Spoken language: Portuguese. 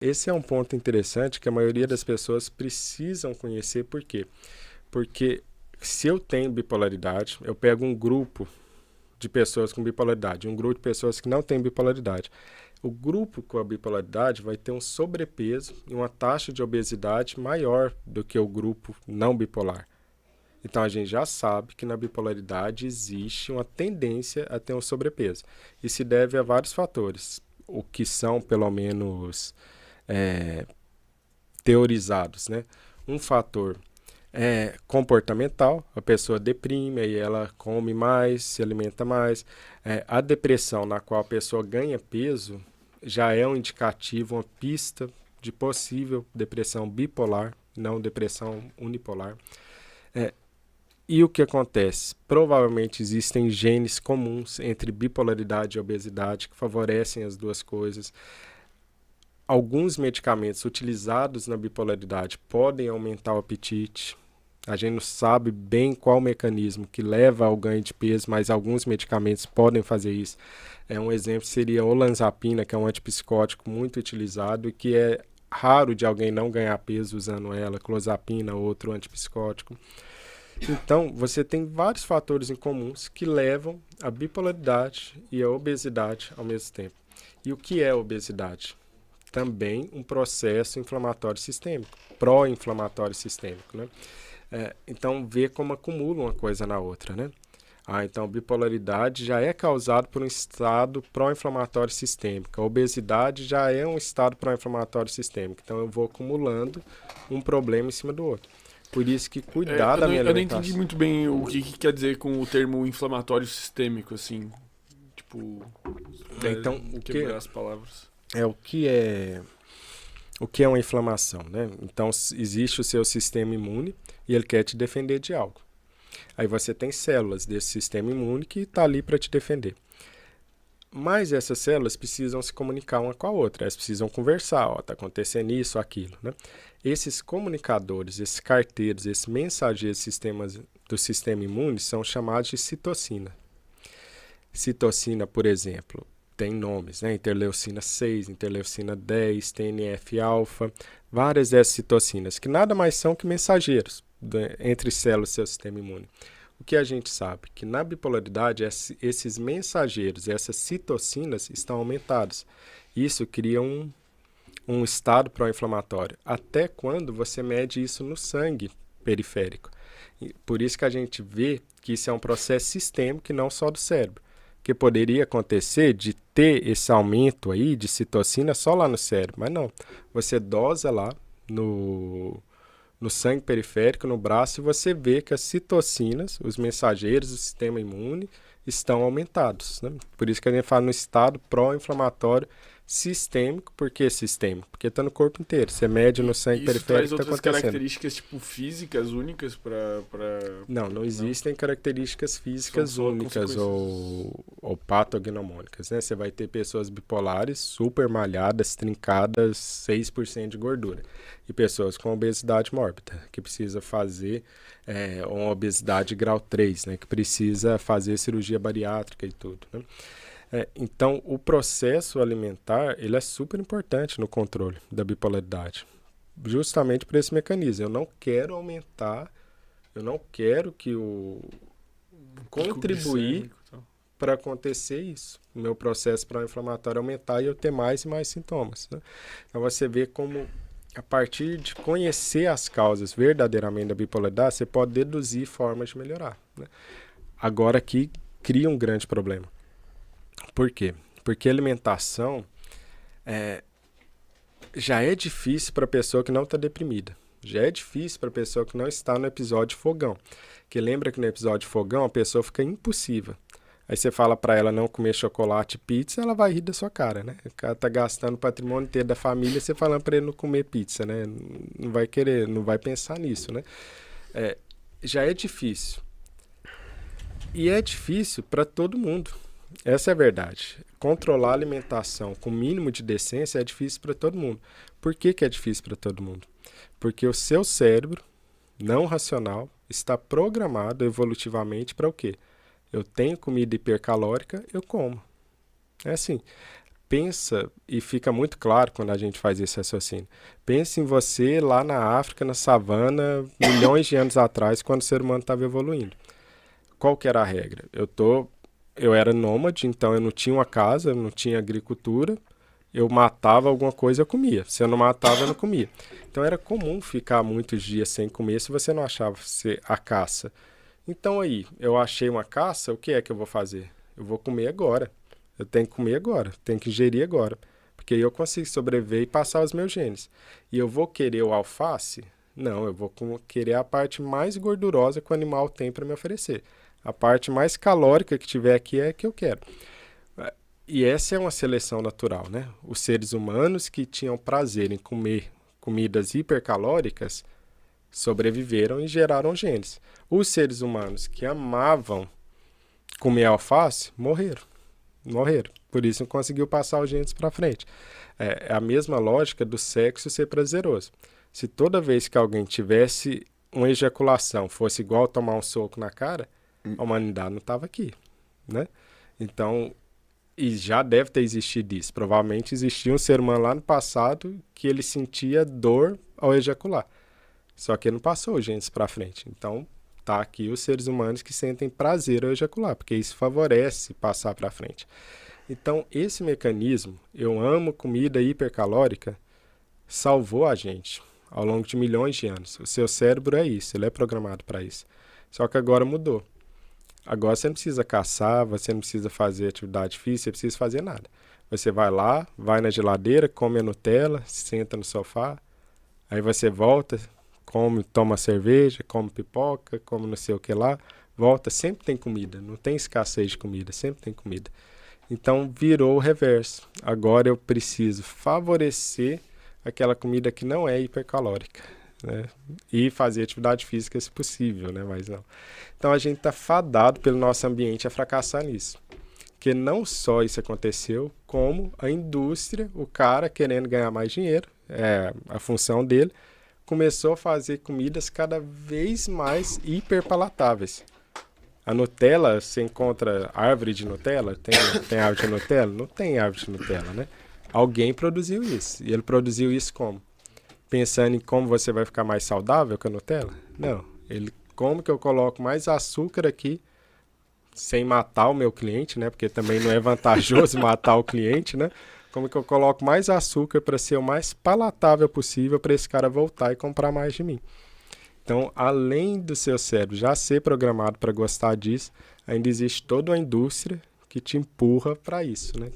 Esse é um ponto interessante que a maioria das pessoas precisam conhecer. Por quê? Porque se eu tenho bipolaridade, eu pego um grupo de pessoas com bipolaridade, um grupo de pessoas que não têm bipolaridade. O grupo com a bipolaridade vai ter um sobrepeso e uma taxa de obesidade maior do que o grupo não bipolar. Então a gente já sabe que na bipolaridade existe uma tendência a ter um sobrepeso. E se deve a vários fatores, o que são pelo menos é, teorizados, né? Um fator comportamental, a pessoa deprime, aí ela come mais, se alimenta mais. A depressão, na qual a pessoa ganha peso, já é um indicativo, uma pista de possível depressão bipolar, não depressão unipolar. E o que acontece? Provavelmente existem genes comuns entre bipolaridade e obesidade que favorecem as duas coisas. Alguns medicamentos utilizados na bipolaridade podem aumentar o apetite. A gente não sabe bem qual o mecanismo que leva ao ganho de peso, mas alguns medicamentos podem fazer isso. Um exemplo seria a olanzapina, que é um antipsicótico muito utilizado e que é raro de alguém não ganhar peso usando ela, clozapina, outro antipsicótico. Então, você tem vários fatores em comuns que levam à bipolaridade e à obesidade ao mesmo tempo. E o que é obesidade? Também um processo inflamatório sistêmico, pró-inflamatório sistêmico, né? Então, vê como acumula uma coisa na outra, né? Então, bipolaridade já é causado por um estado pró-inflamatório sistêmico. A obesidade já é um estado pró-inflamatório sistêmico. Então, eu vou acumulando um problema em cima do outro. Por isso que cuidar da minha Eu não entendi alimentação... muito bem o que quer dizer com o termo inflamatório sistêmico, assim. Tipo, Então, quebrar as palavras. o que é o que é uma inflamação, né? Então, existe o seu sistema imune e ele quer te defender de algo. Aí você tem células desse sistema imune que está ali para te defender. Mas essas células precisam se comunicar uma com a outra, elas precisam conversar, está acontecendo isso, aquilo, né? Esses comunicadores, esses carteiros, esses mensageiros do sistema imune são chamados de citocina. Citocina, por exemplo, tem nomes, né? Interleucina 6, interleucina 10, TNF-alfa, várias dessas citocinas, que nada mais são que mensageiros entre células do seu sistema imune. O que a gente sabe? Que na bipolaridade, esses mensageiros, essas citocinas estão aumentados. Isso cria um estado pró-inflamatório. Até quando você mede isso no sangue periférico. Por isso que a gente vê que isso é um processo sistêmico e não só do cérebro. Que poderia acontecer de ter esse aumento aí de citocina só lá no cérebro, mas não. Você dosa lá no sangue periférico, no braço, e você vê que as citocinas, os mensageiros do sistema imune, estão aumentados, né? Por isso que a gente fala no estado pró-inflamatório sistêmico. Por que sistêmico? Porque está no corpo inteiro. Você mede no sangue Isso traz periférico, está outras acontecendo. características, tipo, físicas únicas pra... Não existem características físicas São só únicas consequências. ou patognomônicas, né? Você vai ter pessoas bipolares super malhadas, trincadas, 6% de gordura. E pessoas com obesidade mórbida, que precisa fazer uma obesidade grau 3, né? Que precisa fazer cirurgia bariátrica e tudo, né? Então, o processo alimentar, ele é super importante no controle da bipolaridade. Justamente por esse mecanismo. Eu não quero aumentar, eu não quero que o contribuir para acontecer isso. O meu processo pró-inflamatório aumentar e eu ter mais e mais sintomas, né? Então você vê como, a partir de conhecer as causas verdadeiramente da bipolaridade, você pode deduzir formas de melhorar, né? Agora aqui cria um grande problema. Por quê? Porque a alimentação já é difícil para a pessoa que não está deprimida. Já é difícil para a pessoa que não está no episódio fogão. Que lembra que no episódio fogão a pessoa fica impossível. Aí você fala para ela não comer chocolate e pizza, ela vai rir da sua cara, né? O cara tá gastando o patrimônio inteiro da família, você falando para ele não comer pizza, né? Não vai querer, não vai pensar nisso, né? Já é difícil. E é difícil para todo mundo. Essa é a verdade. Controlar a alimentação com o mínimo de decência é difícil para todo mundo. Por que é difícil para todo mundo? Porque o seu cérebro não racional está programado evolutivamente para o quê? Eu tenho comida hipercalórica, eu como. É assim. pensa, e fica muito claro quando a gente faz esse raciocínio, pensa em você lá na África, na savana, milhões de anos atrás, quando o ser humano estava evoluindo. Qual que era a regra? Eu era nômade, então eu não tinha uma casa, eu não tinha agricultura, eu matava alguma coisa, eu comia. Se eu não matava, eu não comia. Então era comum ficar muitos dias sem comer se você não achava a caça. Então aí, eu achei uma caça, o que é que eu vou fazer? Eu vou comer agora. Eu tenho que comer agora, tenho que ingerir agora. Porque aí eu consigo sobreviver e passar os meus genes. E eu vou querer o alface? Não, eu vou querer a parte mais gordurosa que o animal tem para me oferecer. A parte mais calórica que tiver aqui é a que eu quero. E essa é uma seleção natural, né? Os seres humanos que tinham prazer em comer comidas hipercalóricas sobreviveram e geraram genes. Os seres humanos que amavam comer alface morreram. Por isso não conseguiu passar os genes para frente. É a mesma lógica do sexo ser prazeroso. Se toda vez que alguém tivesse uma ejaculação fosse igual tomar um soco na cara, a humanidade não estava aqui, né? Então, e já deve ter existido isso. Provavelmente existia um ser humano lá no passado que ele sentia dor ao ejacular. Só que ele não passou os genes para frente. Então, tá aqui os seres humanos que sentem prazer ao ejacular, porque isso favorece passar para frente. Então, esse mecanismo, eu amo comida hipercalórica, salvou a gente ao longo de milhões de anos. O seu cérebro é isso, ele é programado para isso. Só que agora mudou. Agora você não precisa caçar, você não precisa fazer atividade física, você precisa fazer nada. Você vai lá, vai na geladeira, come a Nutella, senta no sofá, aí você volta, come, toma cerveja, come pipoca, come não sei o que lá, volta, sempre tem comida, não tem escassez de comida, sempre tem comida. Então virou o reverso. Agora eu preciso favorecer aquela comida que não é hipercalórica, né? E fazer atividade física se possível, né? Mas não. Então a gente está fadado pelo nosso ambiente a fracassar nisso. Porque não só isso aconteceu, como a indústria, o cara querendo ganhar mais dinheiro, a função dele, começou a fazer comidas cada vez mais hiperpalatáveis. A Nutella, você encontra árvore de Nutella? Tem árvore de Nutella? Não tem árvore de Nutella, né? Alguém produziu isso. E ele produziu isso como? Pensando em como você vai ficar mais saudável com a Nutella? Não. Como que eu coloco mais açúcar aqui sem matar o meu cliente, né? Porque também não é vantajoso matar o cliente, né? Como que eu coloco mais açúcar para ser o mais palatável possível para esse cara voltar e comprar mais de mim? Então, além do seu cérebro já ser programado para gostar disso, ainda existe toda uma indústria que te empurra para isso, né?